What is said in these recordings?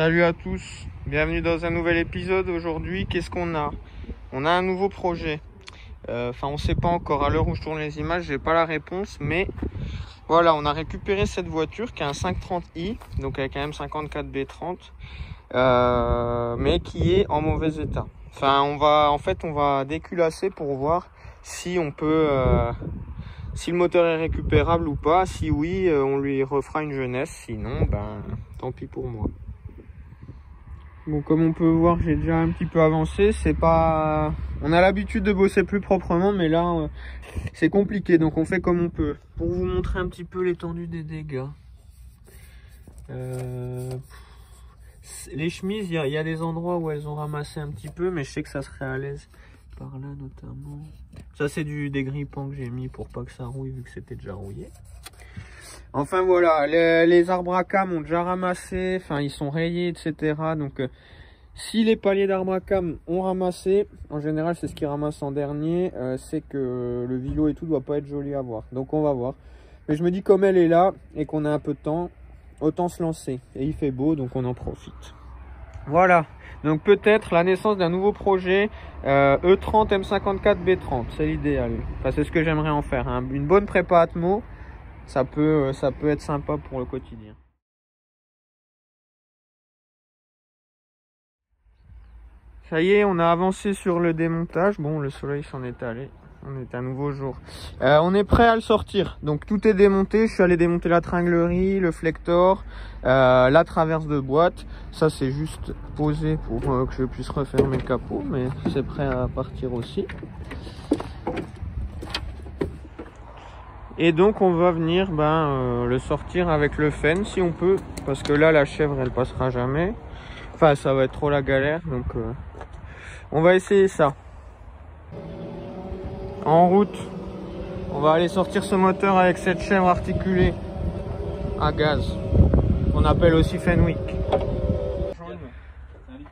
Salut à tous, bienvenue dans un nouvel épisode. Aujourd'hui, qu'est-ce qu'on a? On a un nouveau projet. Enfin, on sait pas encore. À l'heure où je tourne les images, j'ai pas la réponse, mais voilà, on a récupéré cette voiture qui est un 530i, donc avec un M54 B30, mais qui est en mauvais état. Enfin, on va déculasser pour voir si on peut, si le moteur est récupérable ou pas. Si oui, on lui refera une jeunesse. Sinon, ben, tant pis pour moi. Bon, comme on peut voir, j'ai déjà un petit peu avancé. C'est pas, on a l'habitude de bosser plus proprement, mais là, c'est compliqué. Donc, on fait comme on peut. Pour vous montrer un petit peu l'étendue des dégâts. Les chemises, il y a des endroits où elles ont ramassé un petit peu, mais je sais que ça serait à l'aise. Par là, notamment. Ça, c'est du dégrippant que j'ai mis pour pas que ça rouille, vu que c'était déjà rouillé. Enfin voilà, les arbres à cames ont déjà ramassé, enfin ils sont rayés, etc. Donc si les paliers d'arbres à cames ont ramassé, en général c'est ce qu'ils ramassent en dernier, c'est que le vilo et tout doit pas être joli à voir. Donc on va voir. Mais je me dis, comme elle est là et qu'on a un peu de temps, autant se lancer. Et il fait beau, donc on en profite. Voilà, donc peut-être la naissance d'un nouveau projet E30 M54 B30, c'est l'idéal. Enfin c'est ce que j'aimerais en faire, hein. Une bonne prépa atmo. Ça peut être sympa pour le quotidien. Ça y est, on a avancé sur le démontage. Bon, le soleil s'en est allé. On est à nouveau jour. On est prêt à le sortir. Donc tout est démonté. Je suis allé démonter la tringlerie, le flector, la traverse de boîte. Ça c'est juste posé pour que je puisse refermer le capot. Mais c'est prêt à partir aussi. Et donc on va venir le sortir avec le Fenn si on peut, parce que là la chèvre elle passera jamais. Enfin ça va être trop la galère, donc on va essayer ça. En route, on va aller sortir ce moteur avec cette chèvre articulée à gaz, qu'on appelle aussi Fenwick.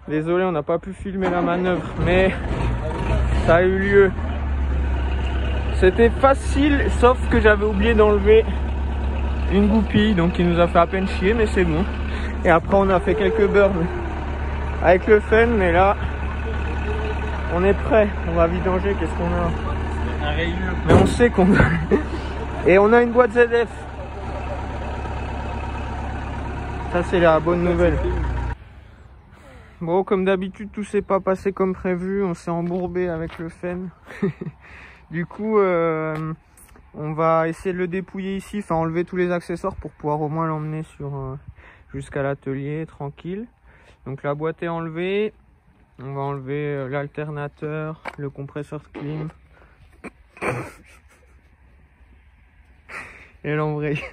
Désolé, on n'a pas pu filmer la manœuvre, mais ça a eu lieu. C'était facile, sauf que j'avais oublié d'enlever une goupille, donc il nous a fait à peine chier, mais c'est bon. Et après on a fait quelques burns avec le Fenn, mais là on est prêt. On va vidanger. Qu'est-ce qu'on a? Un rayure. Mais on sait qu'on a. Et on a une boîte ZF. Ça c'est la bonne nouvelle. Bon, comme d'habitude tout s'est pas passé comme prévu. On s'est embourbé avec le Fenn. Du coup on va essayer de le dépouiller ici, enfin enlever tous les accessoires pour pouvoir au moins l'emmener sur jusqu'à l'atelier tranquille. Donc la boîte est enlevée. On va enlever l'alternateur, le compresseur de clim et l'embrayage.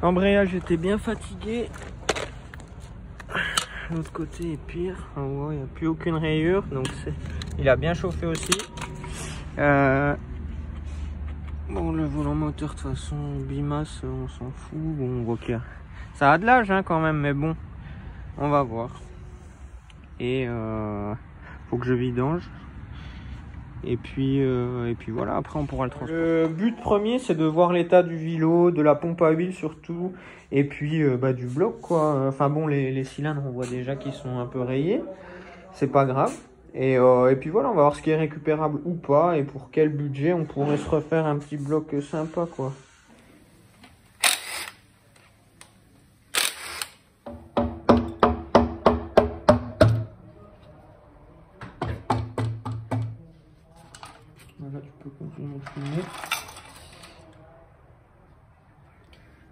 L'embrayage était bien fatigué. L'autre côté est pire. En haut, il n'y a plus aucune rayure, donc il a bien chauffé aussi. Bon, le volant moteur, de toute façon, bimasse, on s'en fout. Bon, ok. Ça a de l'âge hein, quand même, mais bon, on va voir. Et faut que je vidange. Et puis voilà, après on pourra le transporter. Le but premier, c'est de voir l'état du vilo, de la pompe à huile surtout, et puis du bloc quoi. Enfin bon, les cylindres, on voit déjà qu'ils sont un peu rayés. C'est pas grave. Et puis voilà, on va voir ce qui est récupérable ou pas, et pour quel budget on pourrait se refaire un petit bloc sympa quoi. Voilà, tu peux continuer de filmer.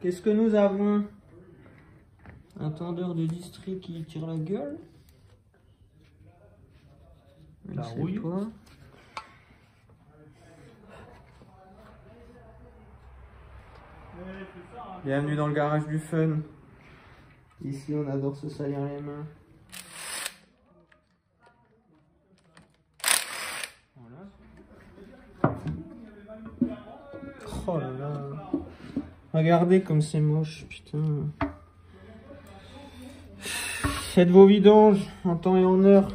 Qu'est-ce que nous avons? Un tendeur de distri qui tire la gueule. La rouille. Bienvenue dans le garage du fun. Ici on adore se salir les mains. Voilà. Oh là là. Regardez comme c'est moche, putain. Faites vos vidanges en temps et en heure.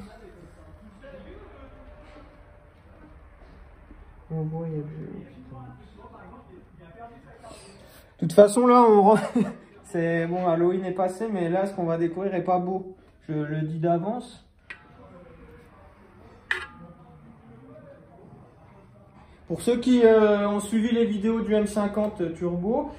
On voit, il y a de toute façon, là, c'est bon, Halloween est passé, mais là, ce qu'on va découvrir est pas beau. Je le dis d'avance. Pour ceux qui ont suivi les vidéos du M50 Turbo,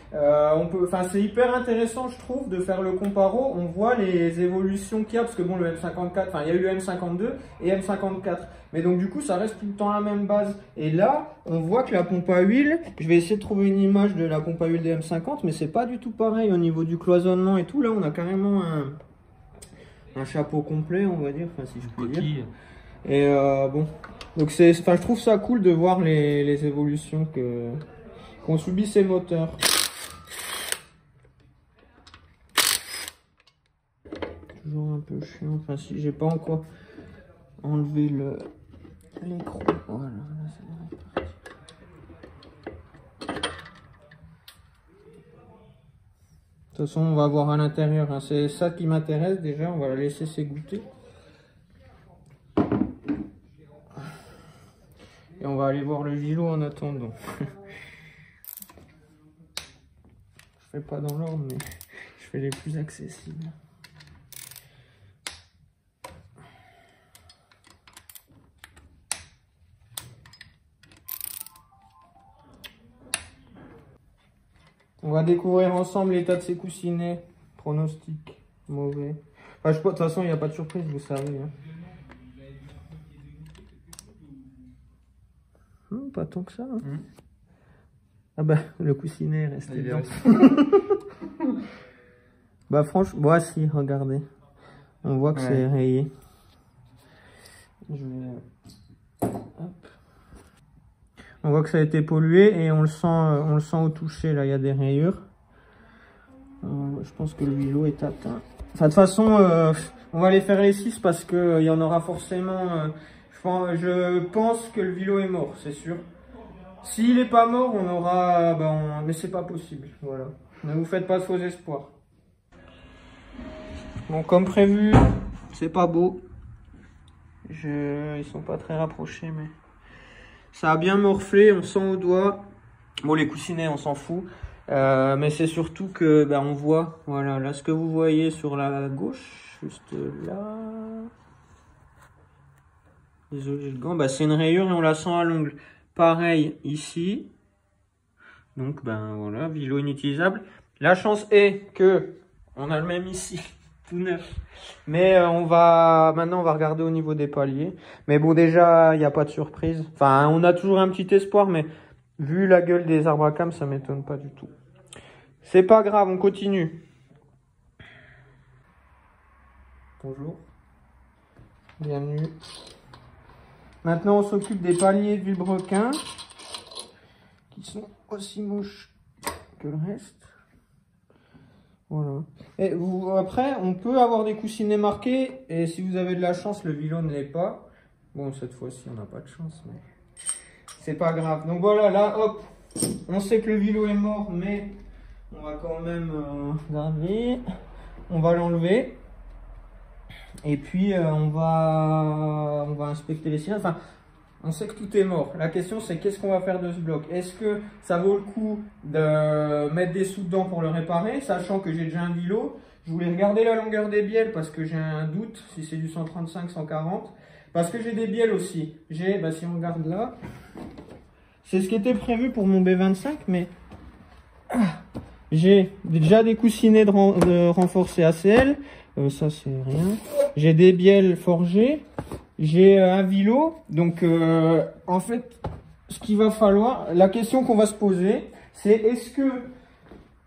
c'est hyper intéressant, je trouve, de faire le comparo. On voit les évolutions qu'il y a, parce que bon, le M54, il y a eu le M52 et M54. Mais donc, du coup, ça reste tout le temps la même base. Et là, on voit que la pompe à huile, je vais essayer de trouver une image de la pompe à huile des M50, mais c'est pas du tout pareil au niveau du cloisonnement et tout. Là, on a carrément un chapeau complet, on va dire, si je puis dire. Et bon, donc je trouve ça cool de voir les évolutions qu'ont subi ces moteurs. Toujours un peu chiant, si j'ai pas encore enlevé l'écran. Voilà, là ça devrait partir. De toute façon, on va voir à l'intérieur, hein. C'est ça qui m'intéresse déjà, on va la laisser s'égoutter. Et on va aller voir le vélo en attendant. Je fais pas dans l'ordre, mais je fais les plus accessibles. On va découvrir ensemble l'état de ces coussinets. Pronostic mauvais. Enfin, de toute façon, il n'y a pas de surprise, vous savez. Hein. Pas tant que ça. Hein. Ah bah, le coussinet est resté bien. Bah franchement, bah si, regardez. On voit que c'est rayé. Je vais... Hop. On voit que ça a été pollué et on le sent au toucher. Là, il y a des rayures. Je pense que le vélo est atteint. Enfin, de toute façon, on va les faire les 6 parce qu'il y en aura forcément... je pense que le vélo est mort, c'est sûr. S'il n'est pas mort, on aura... mais c'est pas possible, voilà. Ne vous faites pas de faux espoirs. Bon, comme prévu, c'est pas beau. Ils sont pas très rapprochés, mais... Ça a bien morflé, on sent au doigt. Bon, les coussinets, on s'en fout. Mais c'est surtout que on voit, voilà, là ce que vous voyez sur la gauche, juste là. Désolé le gant, c'est une rayure et on la sent à l'ongle. Pareil ici. Donc voilà, vélo inutilisable. La chance est que on a le même ici, tout neuf. Mais maintenant on va regarder au niveau des paliers. Mais bon, déjà il n'y a pas de surprise. Enfin, on a toujours un petit espoir, mais vu la gueule des arbres à cam, ça m'étonne pas du tout. C'est pas grave, on continue. Bonjour. Bienvenue. Maintenant, on s'occupe des paliers de vilebrequin, qui sont aussi moches que le reste. Voilà. Et après, on peut avoir des coussinets marqués, et si vous avez de la chance, le vélo ne l'est pas. Bon, cette fois-ci, on n'a pas de chance, mais c'est pas grave. Donc voilà, là, hop, on sait que le vélo est mort, mais on va quand même regarder. On va l'enlever. Et puis on va inspecter les cylindres. Enfin, on sait que tout est mort. La question c'est qu'est-ce qu'on va faire de ce bloc? Est-ce que ça vaut le coup de mettre des sous dedans pour le réparer, sachant que j'ai déjà un vélo? Je voulais regarder la longueur des bielles parce que j'ai un doute si c'est du 135, 140. Parce que j'ai des bielles aussi. J'ai, si on regarde là, c'est ce qui était prévu pour mon B25, mais j'ai déjà des coussinets de renforcés ACL. Ça c'est rien. J'ai des bielles forgées. J'ai un vélo. Donc en fait, ce qu'il va falloir, la question qu'on va se poser, c'est est-ce que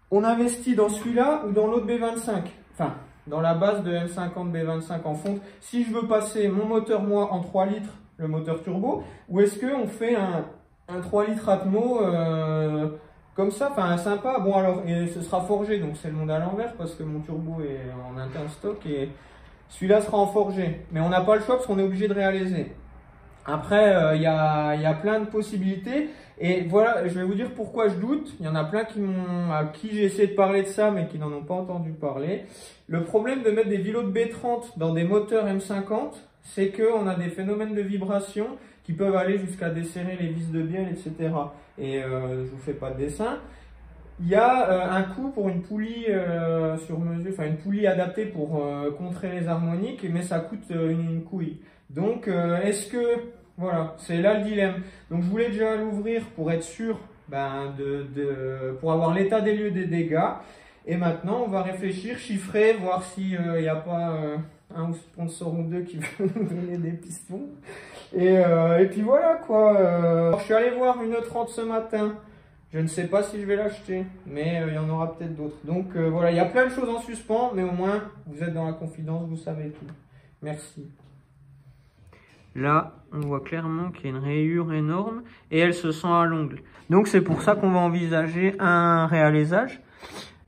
on investit dans celui-là ou dans l'autre B25? Enfin, dans la base de M50 B25 en fonte. Si je veux passer mon moteur moi en 3 litres, le moteur turbo, ou est-ce qu'on fait un 3 litres Atmo comme ça, enfin sympa. Bon alors, et ce sera forgé, donc c'est le monde à l'envers parce que mon turbo est en interne stock et celui-là sera en forgé. Mais on n'a pas le choix parce qu'on est obligé de réaliser. Après, il y a plein de possibilités. Et voilà, je vais vous dire pourquoi je doute. Il y en a plein à qui j'ai essayé de parler de ça, mais qui n'en ont pas entendu parler. Le problème de mettre des vélos de B30 dans des moteurs M50, c'est qu'on a des phénomènes de vibration qui peuvent aller jusqu'à desserrer les vis de bielle, etc. Et je vous fais pas de dessin. Il y a un coup pour une poulie sur mesure, enfin une poulie adaptée pour contrer les harmoniques, mais ça coûte une couille. Donc est-ce que, voilà, c'est là le dilemme. Donc je voulais déjà l'ouvrir pour être sûr, pour avoir l'état des lieux des dégâts. Et maintenant on va réfléchir, chiffrer, voir s'il n'y a pas un sponsor ou deux qui veut nous donner des pistons. Et puis voilà quoi. Je suis allé voir une E30 ce matin. Je ne sais pas si je vais l'acheter, mais il y en aura peut-être d'autres. Donc voilà, il y a plein de choses en suspens, mais au moins vous êtes dans la confidence, vous savez tout. Merci. Là, on voit clairement qu'il y a une rayure énorme et elle se sent à l'ongle. Donc c'est pour ça qu'on va envisager un réalisage.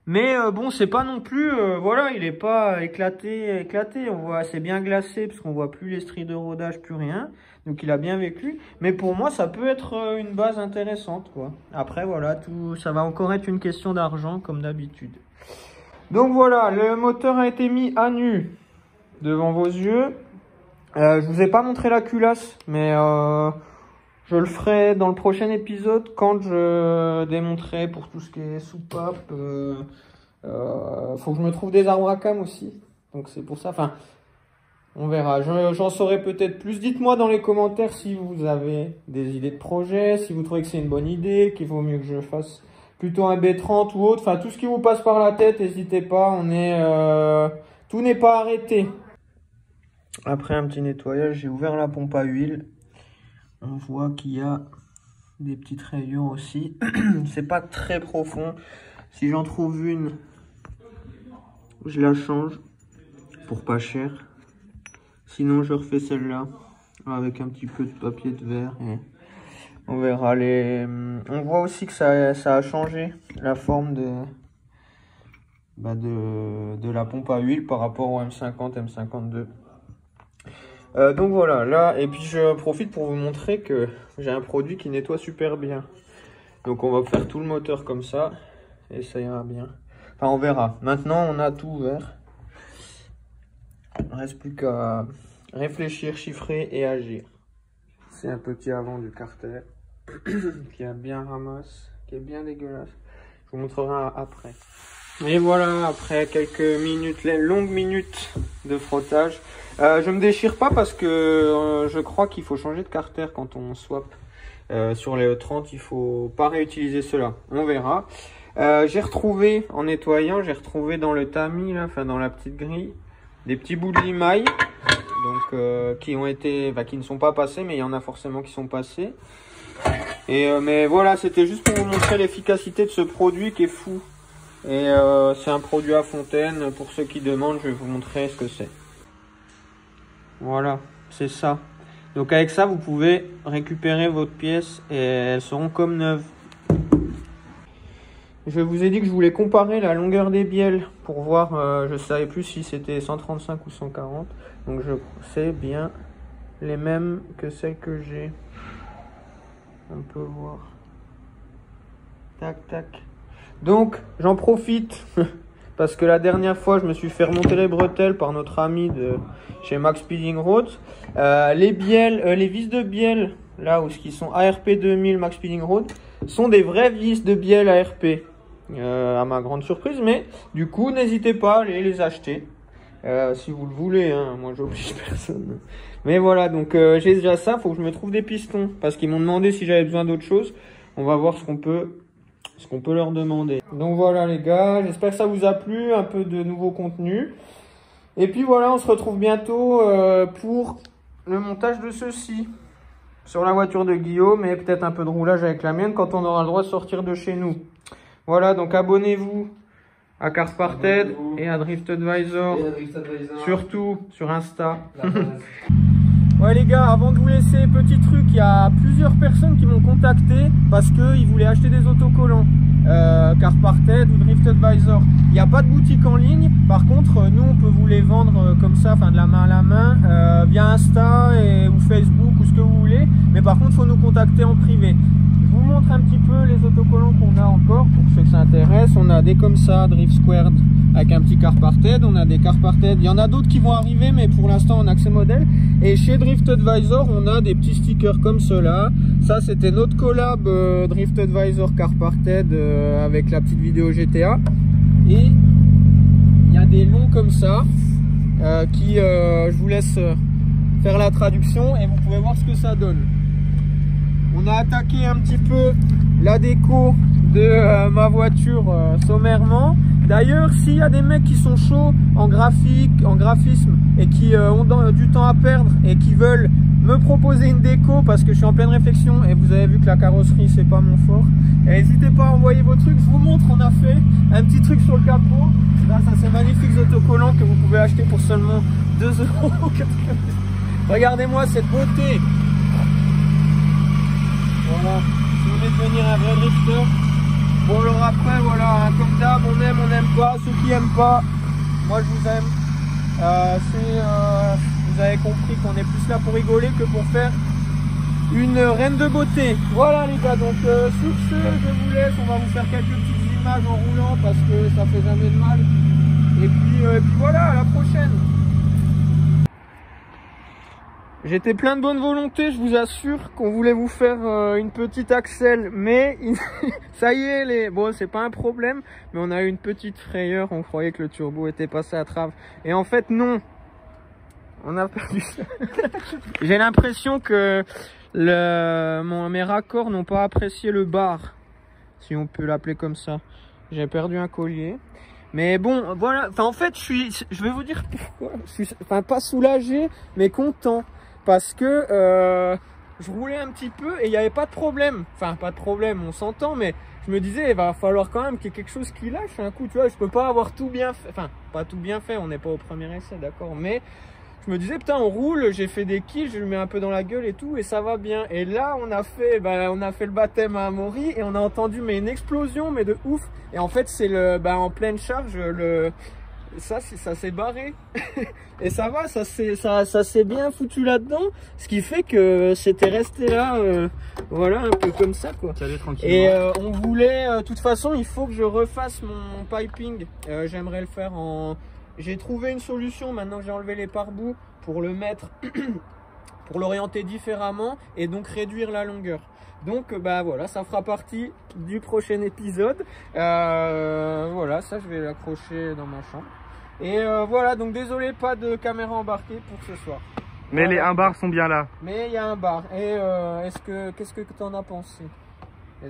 Mais bon, c'est pas non plus, voilà, il est pas éclaté. On voit, c'est bien glacé parce qu'on voit plus les stries de rodage, plus rien. Donc il a bien vécu. Mais pour moi, ça peut être une base intéressante, quoi. Après, voilà, tout, ça va encore être une question d'argent, comme d'habitude. Donc voilà, le moteur a été mis à nu devant vos yeux. Je vous ai pas montré la culasse, mais je le ferai dans le prochain épisode quand je démonterai pour tout ce qui est soupape. Faut que je me trouve des arbres à cam aussi. Donc c'est pour ça. Enfin, on verra. J'en saurai peut-être plus. Dites-moi dans les commentaires si vous avez des idées de projet, si vous trouvez que c'est une bonne idée, qu'il vaut mieux que je fasse plutôt un B30 ou autre. Enfin, tout ce qui vous passe par la tête, n'hésitez pas. Tout n'est pas arrêté. Après un petit nettoyage, j'ai ouvert la pompe à huile. On voit qu'il y a des petites rayures aussi. C'est pas très profond. Si j'en trouve une, je la change pour pas cher. Sinon, je refais celle-là avec un petit peu de papier de verre. Et on verra On voit aussi que ça a changé la forme de la pompe à huile par rapport au M50, M52. Donc voilà, là, et puis je profite pour vous montrer que j'ai un produit qui nettoie super bien. Donc on va faire tout le moteur comme ça, et ça ira bien. Enfin, on verra. Maintenant, on a tout ouvert. Il ne reste plus qu'à réfléchir, chiffrer et agir. C'est un petit avant du carter qui a bien ramasse, qui est bien dégueulasse. Je vous montrerai après. Et voilà, après quelques minutes, longues minutes de frottage, je me déchire pas parce que je crois qu'il faut changer de carter quand on swap. Sur les E30, il faut pas réutiliser cela. On verra. J'ai retrouvé, en nettoyant, j'ai retrouvé dans le tamis, là, enfin dans la petite grille, des petits bouts de limaille, donc qui ne sont pas passés, mais il y en a forcément qui sont passés. Mais voilà, c'était juste pour vous montrer l'efficacité de ce produit qui est fou. Et c'est un produit à fontaine. Pour ceux qui demandent, je vais vous montrer ce que c'est. Voilà, c'est ça. Donc avec ça, vous pouvez récupérer votre pièce et elles seront comme neuves. Je vous ai dit que je voulais comparer la longueur des bielles pour voir, je ne savais plus si c'était 135 ou 140. Donc je sais bien les mêmes que celles que j'ai. On peut voir. Tac, tac. Donc, j'en profite parce que la dernière fois, je me suis fait remonter les bretelles par notre ami de chez Max Speeding Road. Les vis de bielle, là où qui sont ARP 2000 Max Speeding Road, sont des vraies vis de bielle ARP. À ma grande surprise, mais du coup, n'hésitez pas à les acheter. Si vous le voulez, hein, moi j'oblige personne. Mais voilà, donc j'ai déjà ça, faut que je me trouve des pistons. Parce qu'ils m'ont demandé si j'avais besoin d'autre chose. On va voir ce qu'on peut leur demander. Donc voilà les gars, j'espère que ça vous a plu, un peu de nouveau contenu. Et puis voilà, on se retrouve bientôt pour le montage de ceci. Sur la voiture de Guillaume et peut-être un peu de roulage avec la mienne quand on aura le droit de sortir de chez nous. Voilà, donc abonnez-vous à Carsparted et à Drift Advisor. Surtout sur Insta. Ouais les gars, avant de vous laisser, petit truc, il y a plusieurs personnes qui m'ont contacté parce qu'ils voulaient acheter des autocollants. Carsparted ou Drift Advisor. Il n'y a pas de boutique en ligne, par contre nous on peut vous les vendre comme ça, enfin de la main à la main, via Insta ou Facebook ou ce que vous voulez. Mais par contre il faut nous contacter en privé. Je vous montre un petit peu les autocollants qu'on a encore pour ceux que ça intéresse. On a des comme ça, Drift Squared avec un petit Carparted. On a des Carparted. Il y en a d'autres qui vont arriver, mais pour l'instant on a que ces modèles. Et chez Drift Advisor, on a des petits stickers comme ceux-là. Ça, c'était notre collab Drift Advisor Carparted avec la petite vidéo GTA. Et il y a des longs comme ça qui, je vous laisse faire la traduction et vous pouvez voir ce que ça donne. On a attaqué un petit peu la déco de ma voiture sommairement. D'ailleurs, s'il y a des mecs qui sont chauds en graphique, en graphisme et qui ont du temps à perdre et qui veulent me proposer une déco parce que je suis en pleine réflexion et vous avez vu que la carrosserie c'est pas mon fort, n'hésitez pas à envoyer vos trucs. Je vous montre, on a fait un petit truc sur le capot grâce à ces magnifiques autocollants que vous pouvez acheter pour seulement 2 €. Regardez-moi cette beauté. Voilà, si vous voulez devenir un vrai drifter. Bon, alors après, voilà, hein, comme d'hab, on n'aime pas. Ceux qui aiment pas, moi je vous aime. Vous avez compris qu'on est plus là pour rigoler que pour faire une reine de beauté. Voilà les gars, donc sur ce, je vous laisse. On va vous faire quelques petites images en roulant parce que ça fait jamais de mal. Et puis voilà, à la prochaine. J'étais plein de bonne volonté, je vous assure qu'on voulait vous faire une petite axelle, mais ça y est, bon, c'est pas un problème, mais on a eu une petite frayeur, on croyait que le turbo était passé à travers. Et en fait, non, on a perdu ça. J'ai l'impression que mes raccords n'ont pas apprécié le bar, si on peut l'appeler comme ça. J'ai perdu un collier. Mais bon, voilà, enfin en fait, je vais vous dire pourquoi. Je suis, enfin, pas soulagé, mais content. Parce que je roulais un petit peu et il n'y avait pas de problème. Enfin, pas de problème, on s'entend, mais je me disais, il va falloir quand même qu'il y ait quelque chose qui lâche un coup, tu vois. Je peux pas avoir tout bien fait. Enfin, pas tout bien fait, on n'est pas au premier essai, d'accord. Mais je me disais, putain, on roule, j'ai fait des kills, je le mets un peu dans la gueule et tout, et ça va bien. Et là, on a fait le baptême à Amaury et on a entendu mais une explosion, mais de ouf. Et en fait, c'est en pleine charge, ça s'est barré. Et ça va, ça s'est bien foutu là-dedans, ce qui fait que c'était resté là, voilà, un peu comme ça, quoi. Et on voulait, de toute façon, il faut que je refasse mon piping. J'aimerais le faire j'ai trouvé une solution maintenant que j'ai enlevé les pare-boues pour le mettre, pour l'orienter différemment et donc réduire la longueur. Donc bah voilà, ça fera partie du prochain épisode. Voilà, ça je vais l'accrocher dans ma chambre. Et voilà, donc désolé, pas de caméra embarquée pour ce soir. Mais voilà. Les 1 bar sont bien là. Mais il y a un bar. Et qu'est-ce que tu en as pensé?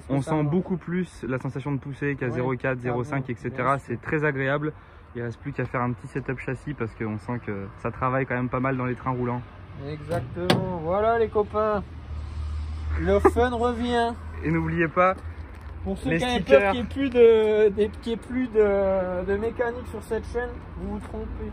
On sent beaucoup plus la sensation de pousser qu'à 0,4, 0,5, etc. C'est très agréable. Il ne reste plus qu'à faire un petit setup châssis parce qu'on sent que ça travaille quand même pas mal dans les trains roulants. Exactement. Voilà les copains. Le fun revient. Et n'oubliez pas, pour ceux qui avaient peur qu'il n'y ait plus de mécanique sur cette chaîne, vous vous trompez.